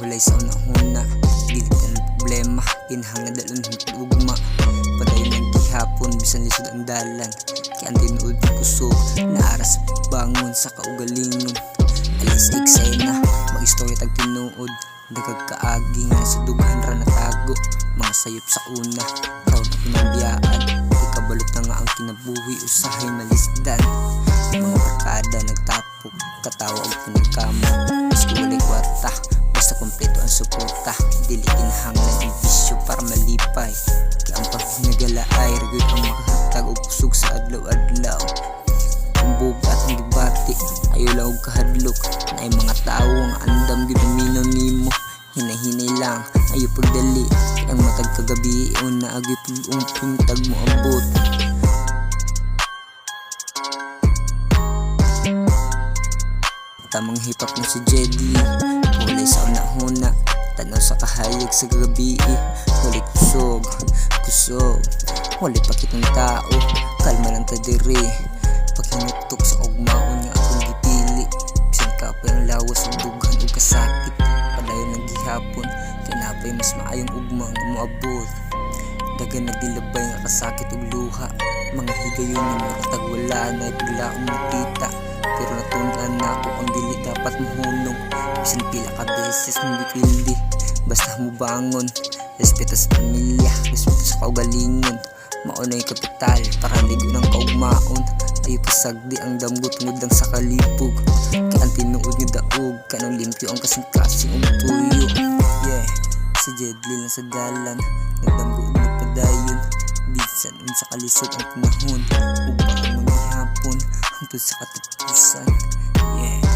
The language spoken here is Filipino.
Hulay sa una-una, dili ka ng problema, kinahang na dalon ugma. Padayon ng gihapon, bisan lisod ang dalan, kaya ang tinuod ng kusog, naara sa bangon sa kaugalingon. Alas iksay na, mag-istorya tag tinuod, dagag kaagi nga sa dughan ra natago. Mga sayop sa una, proud na pinambiyaan, ikabalot na nga ang kinabuhi, usahay malisdan. Mga barkada nagtapok, katawa og pinagkamo, maski walay kwarta, basta kompleto ang suporta. Dili kinahanglan ang bisyo para malipay, kaya ang paghinagalaay ragod ang makahatag og kusog sa adlaw-adlaw. Ang bugat ang dibati, ayaw lang og kahadlok, na ay mga tao nga andam gyud minaw nimo. Hinay-hinay lang, ayaw pagdali, kaya ang matag kagabi una agi pag-umping tag mo abot. Tamang hip-hop mo si Jedly, hulay sa una-una, tanaw sa kahayag sa gabi. Walay kusog, walay pakitang tao, kalma lang ta diri. Paghinutok sa ugmaon nga akong gipili, bisan kapay ang lawas ug dughan ug kasakit. Padayon ng gihapon, kay napay mas maayong ugma nga moabot. Dagan nagdilabay nga kasakit ug luha, mga higayon nga maratag wala na biglaong makita. Pero natundaan na ako ang dili dapat mahunong, bisan pila ka beses mong bipildi. Basta mo bangon, respeto sa pamilya, respeto sa kaugalingon. Maunay kapital para ligo ng kaugmaon, ayaw pasagdi ang damgo tungod lang sa kalipog. Kaya ang tinuod nga daog, kanang limpyo ang kasing-kasing og tuyo. Yeah, sa Jedly lang sa dalan, nagdamgo og nagpadayon, bisan sa kalisod ang panahon, upang ang maghihapon hangtod sa katapusan. Yeah.